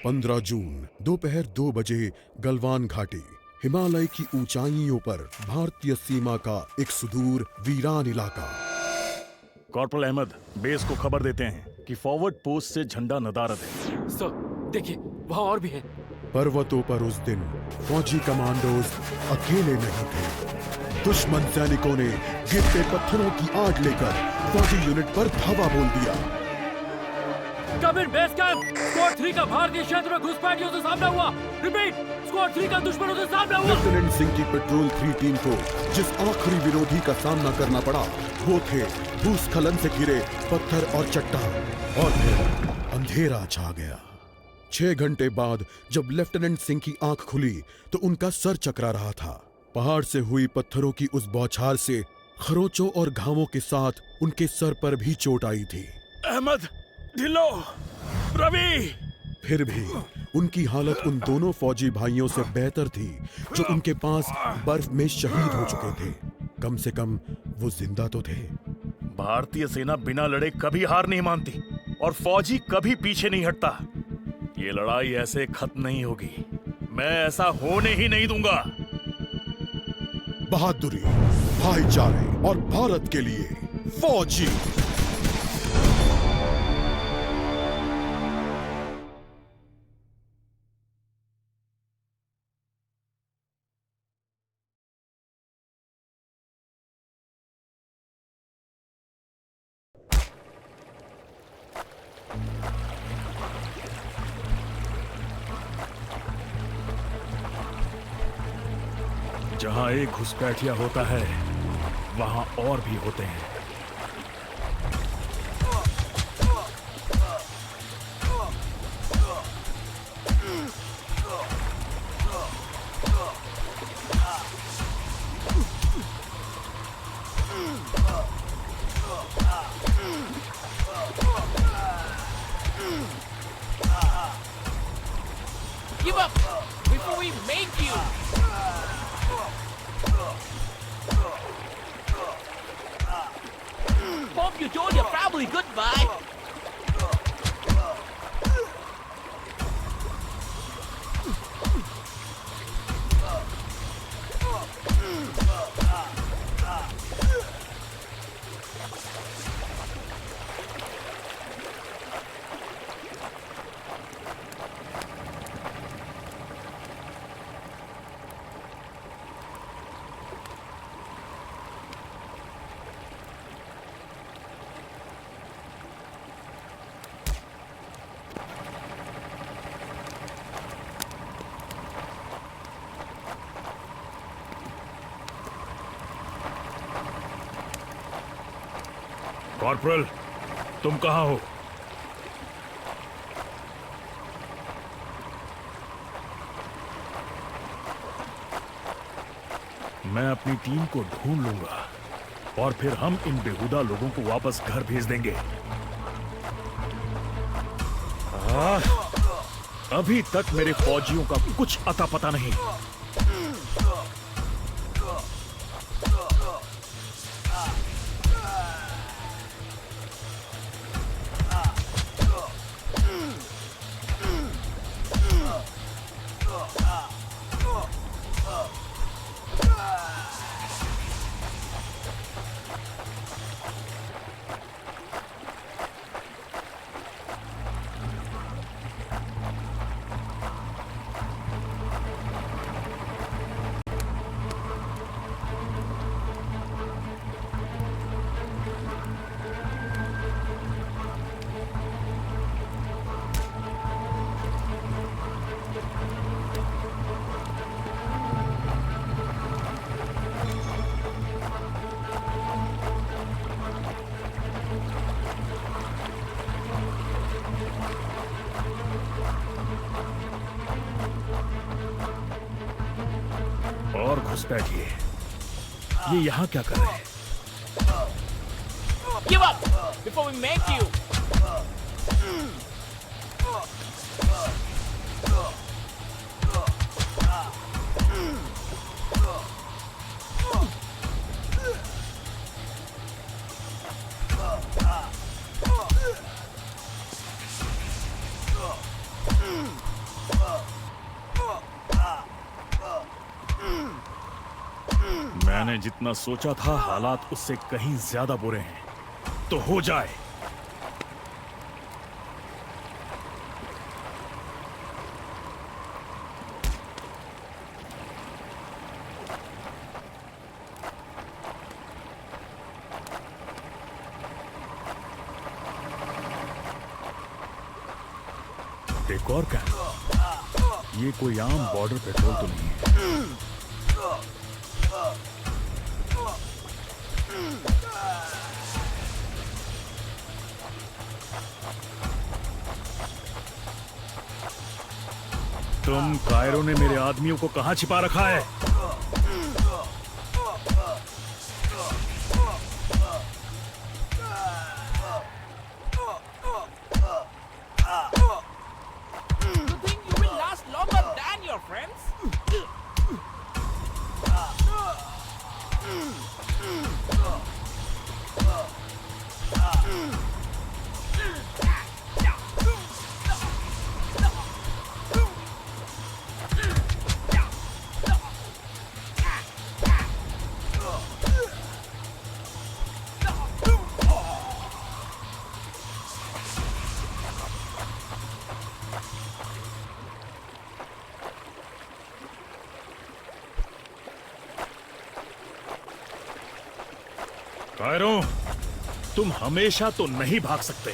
15 जून दोपहर 2 बजे गलवान घाटी, हिमालय की ऊंचाइयों पर भारतीय सीमा का एक सुदूर वीरान इलाका। कॉर्पोरल अहमद, बेस को खबर देते हैं कि फॉरवर्ड पोस्ट से झंडा नदारद है। सर, देखिए वहाँ और भी है। पर्वतों पर उस दिन फौजी कमांडोज अकेले नहीं थे। दुश्मन सैनिकों ने गिरते पत्थरों की आड़ लेकर फौजी यूनिट पर धावा बोल दिया। कमिंग बेस कैंप, स्क्वाड 3 का भारतीय क्षेत्र में घुसपैठियों से सामना हुआ। रिपीट, स्क्वाड 3 का दुश्मनों से सामना हुआ। लेफ्टिनेंट सिंह की पेट्रोल 3 टीम को जिस आखिरी विरोधी का सामना करना पड़ा वो थे भूस्खलन से घिरे पत्थर और चट्टान। और फिर अंधेरा छा गया। 6 घंटे बाद जब लेफ्टिनेंट सिंह की आंख खुली तो उनका सर चकरा रहा था। पहाड़ से हुई पत्थरों की उस बौछार से खरोंचों और घावों के साथ उनके सर पर भी चोट आई थी। अहमद, ढिल्लो, रवि। फिर भी उनकी हालत उन दोनों फौजी भाइयों से बेहतर थी जो उनके पास बर्फ में शहीद हो चुके थे। कम से कम वो जिंदा तो थे। भारतीय सेना बिना लड़े कभी हार नहीं मानती और फौजी कभी पीछे नहीं हटता। ये लड़ाई ऐसे खत्म नहीं होगी। मैं ऐसा होने ही नहीं दूंगा। बहादुरी, भाईचारे और भारत के लिए फौजी। जहां एक घुसपैठिया होता है वहां और भी होते हैं। Give up before we make you! Hope you told your family goodbye! Corporal, तुम कहां हो? मैं अपनी टीम को ढूंढ लूंगा और फिर हम इन बेहुदा लोगों को वापस घर भेज देंगे। अभी तक मेरे फौजियों का कुछ अता पता नहीं। और घुसपैठिए, ये यहाँ क्या कर रहे हैं? Give up before we make you! मैंने जितना सोचा था हालात उससे कहीं ज्यादा बुरे हैं। तो हो जाए। एक और कैंप। ये कोई आम बॉर्डर पेट्रोल तो नहीं है। तुम कायरो ने मेरे आदमियों को कहां छिपा रखा है? You think you will last longer than your friends? Cairo, तुम हमेशा तो नहीं भाग सकते।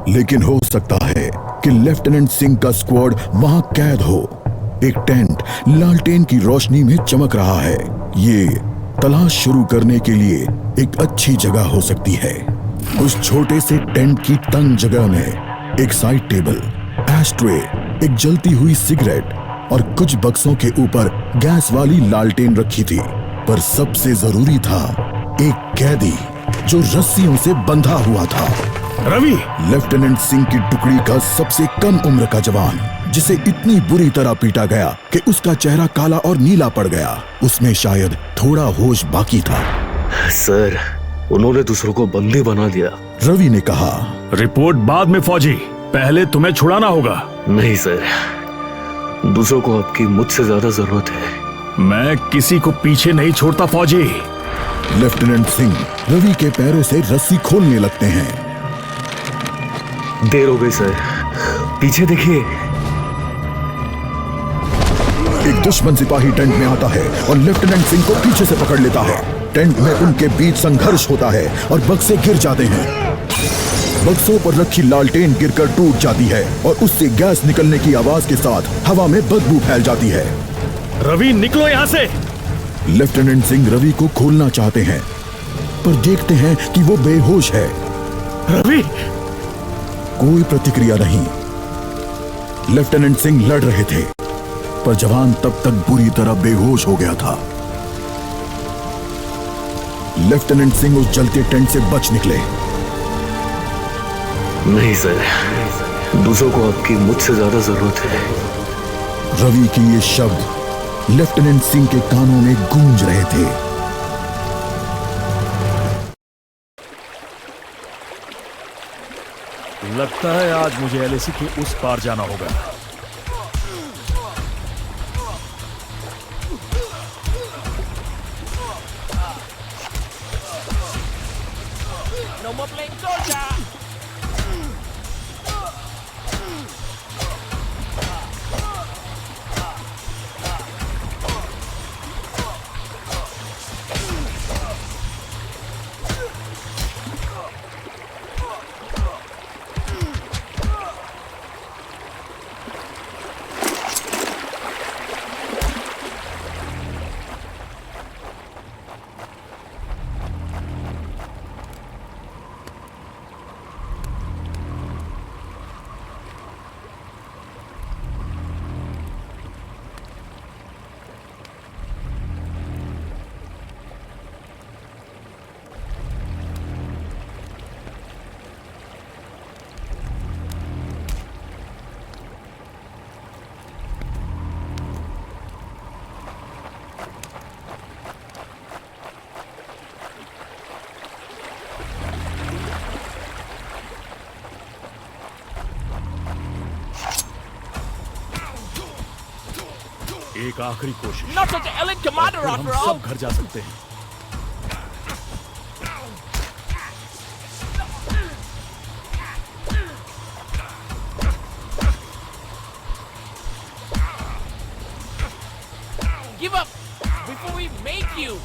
लेकिन हो सकता है कि लेफ्टिनेंट सिंह का स्क्वाड वहां कैद हो। एक टेंट लालटेन की रोशनी में चमक रहा है। ये तलाश शुरू करने के लिए एक अच्छी जगह हो सकती है। उस छोटे से टेंट की तंग जगह में एक साइड टेबल, एस्ट्रे, एक जलती हुई सिगरेट और कुछ बक्सों के ऊपर गैस वाली लालटेन रखी थी। पर सबसे जरूरी था एक कैदी जो रस्सियों से बंधा हुआ था। रवि! लेफ्टिनेंट सिंह की टुकड़ी का सबसे कम उम्र का जवान, जिसे इतनी बुरी तरह पीटा गया कि उसका चेहरा काला और नीला पड़ गया। उसमें शायद थोड़ा होश बाकी था। सर, उन्होंने दूसरों को बंदी बना दिया। रवि ने कहा। रिपोर्ट बाद में फौजी, पहले तुम्हें छुड़ाना होगा। नहीं सर, दूसरों को आपकी मुझसे ज्यादा जरूरत है। मैं किसी को पीछे नहीं छोड़ता फौजी। लेफ्टिनेंट सिंह रवि के पैरों से रस्सी खोलने लगते हैं। देर हो गई सर, पीछे देखिए। एक दुश्मन सिपाही टेंट में आता है और लेफ्टिनेंट सिंह को पीछे से पकड़ लेता है। टेंट में उनके बीच संघर्ष होता है और बक्से गिर जाते हैं। बक्सों पर रखी लालटेन गिरकर टूट जाती है और उससे गैस निकलने की आवाज के साथ हवा में बदबू फैल जाती है। रवि, निकलो यहाँ से। लेफ्टिनेंट सिंह रवि को खोलना चाहते हैं, पर देखते हैं कि वो बेहोश है। रवि! कोई प्रतिक्रिया नहीं। लेफ्टिनेंट सिंह लड़ रहे थे, पर जवान तब तक बुरी तरह बेहोश हो गया था। लेफ्टिनेंट सिंह उस जलते टेंट से बच निकले। नहीं सर, दूसरों को आपकी मुझसे ज्यादा जरूरत है। रवि के ये शब्द लेफ्टिनेंट सिंह के कानों में गूंज रहे थे। लगता है आज मुझे एलएसी के उस पार जाना होगा। No more playing soldier. एक आखिरी कोशिश, Not such an elite commander फिर हम after all. सब घर जा सकते हैं। Give up before we make you.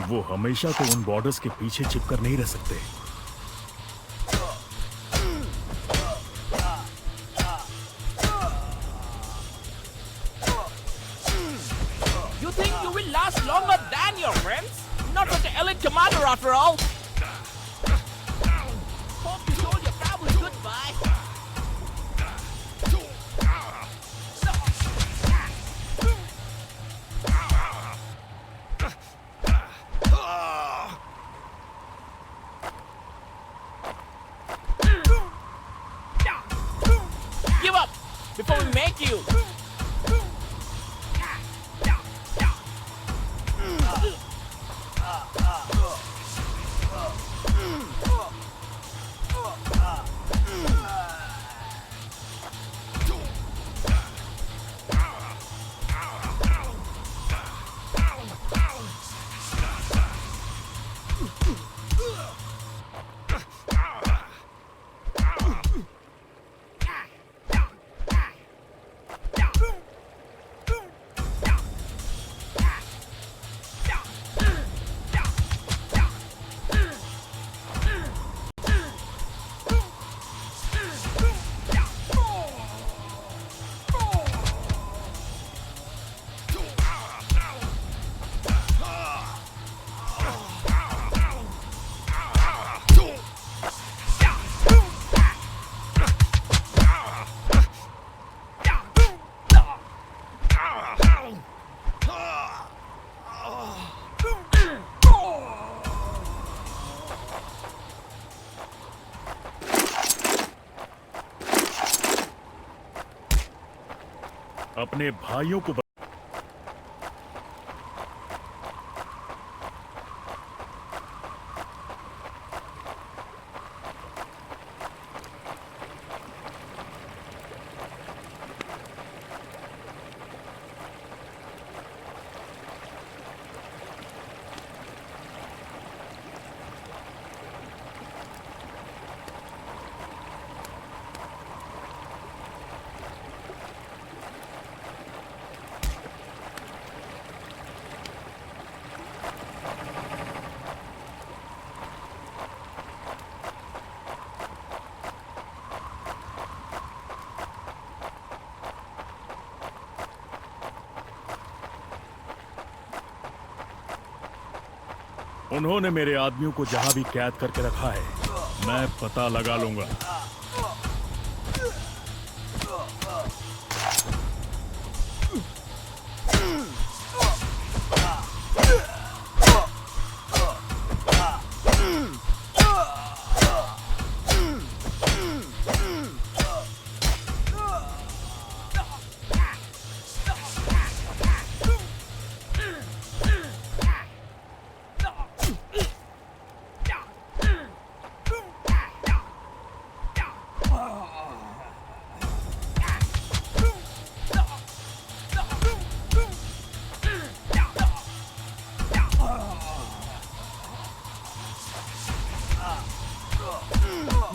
वो हमेशा तो उन बॉर्डर्स के पीछे छिपकर नहीं रह सकते। You think you will last longer than your friends? Not such an elite commander after all. Hope you told your family goodbye. Give up before we make you. अपने भाइयों को उन्होंने मेरे आदमियों को जहां भी कैद करके रखा है, मैं पता लगा लूंगा।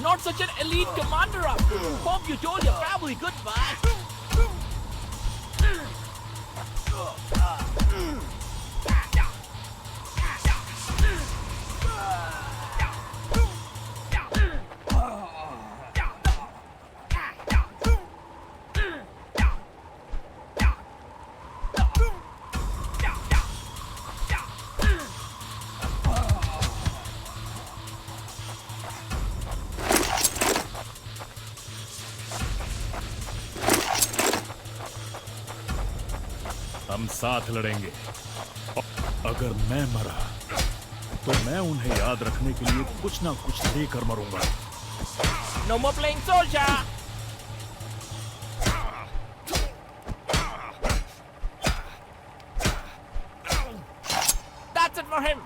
Not such an elite commander after all. Hope you told your family goodbye. हम साथ लड़ेंगे। अगर मैं मरा तो मैं उन्हें याद रखने के लिए कुछ ना कुछ देकर मरूंगा। No more playing soldier! That's it for him!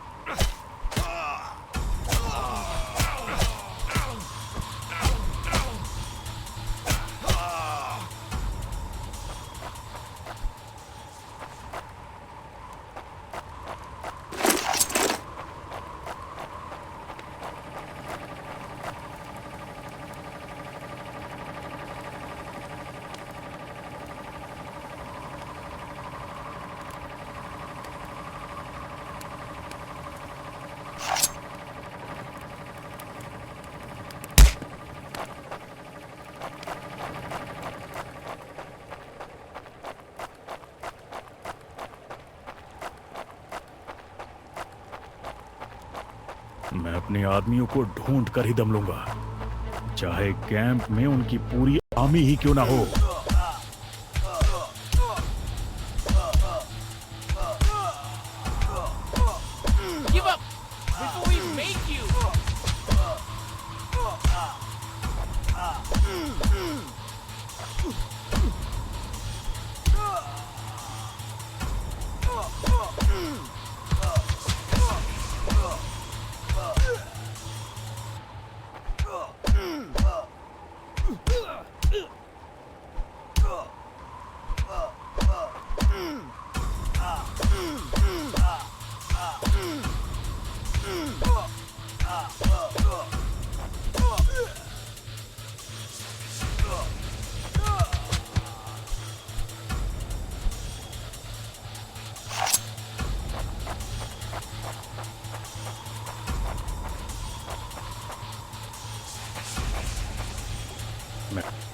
मैं अपने आदमियों को ढूंढ कर ही दम लूंगा, चाहे कैंप में उनकी पूरी आर्मी ही क्यों ना हो। Give up before we make you!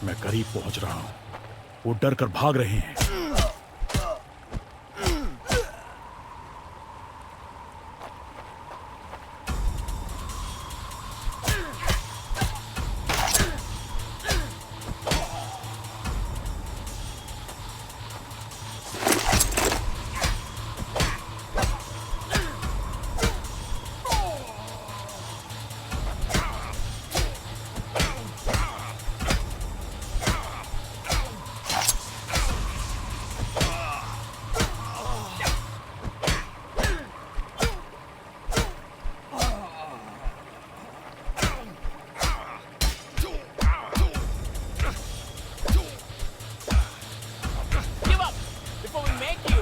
मैं करीब पहुंच रहा हूं। वो डर कर भाग रहे हैं। Give up before we make you!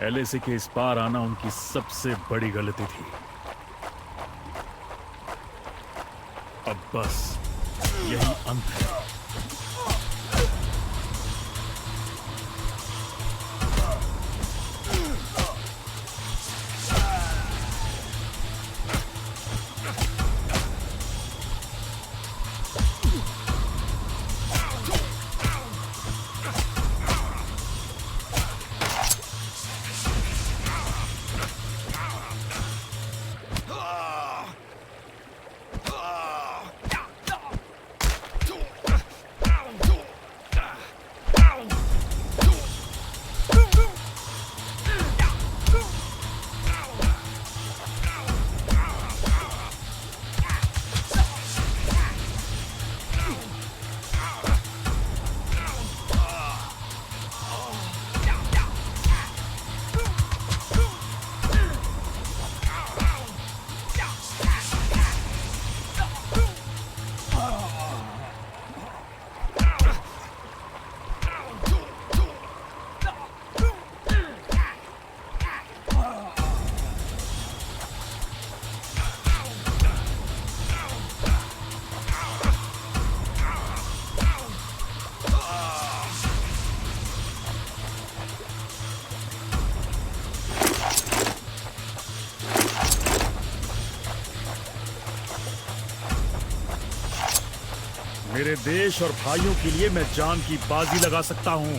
LAC के इस पार आना उनकी सबसे बड़ी गलती थी। अब बस यही अंत है। मेरे देश और भाइयों के लिए मैं जान की बाजी लगा सकता हूं।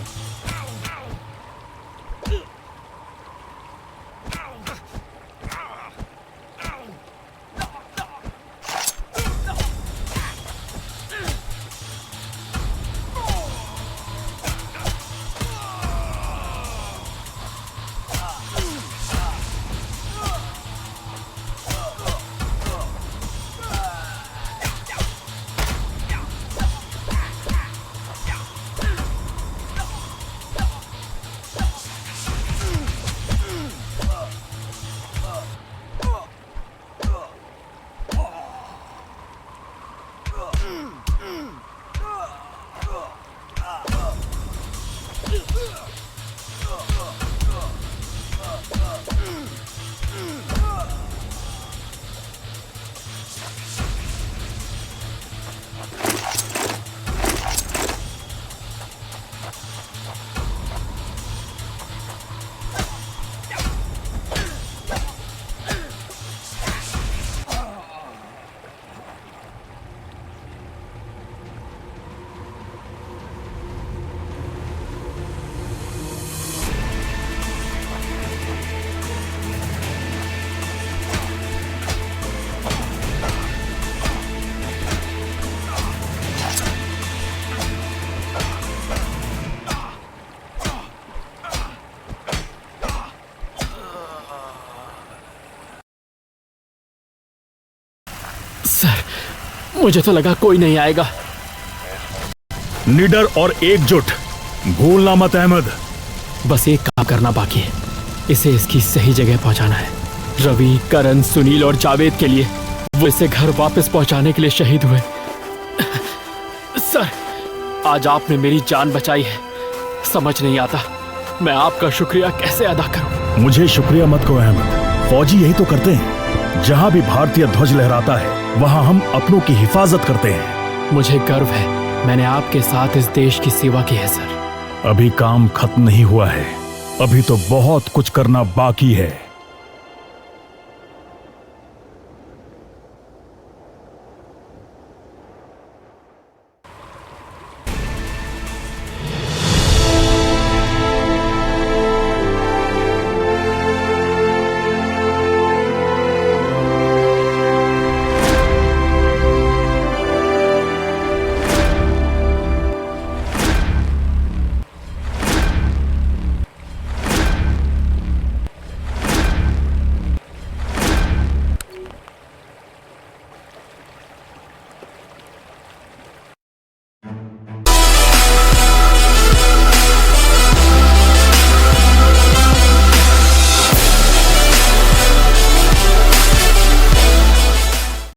सर, मुझे तो लगा कोई नहीं आएगा। निडर और एकजुट, भूलना मत अहमद। बस एक काम करना बाकी है, इसे इसकी सही जगह पहुंचाना है। रवि, करण, सुनील और जावेद के लिए वो इसे घर वापस पहुंचाने के लिए शहीद हुए। सर, आज आपने मेरी जान बचाई है। समझ नहीं आता मैं आपका शुक्रिया कैसे अदा करूं। मुझे शुक्रिया मत कहो अहमद, फौजी यही तो करते हैं। जहां भी भारतीय ध्वज लहराता है वहां हम अपनों की हिफाजत करते हैं। मुझे गर्व है, मैंने आपके साथ इस देश की सेवा की है सर। अभी काम खत्म नहीं हुआ है, अभी तो बहुत कुछ करना बाकी है।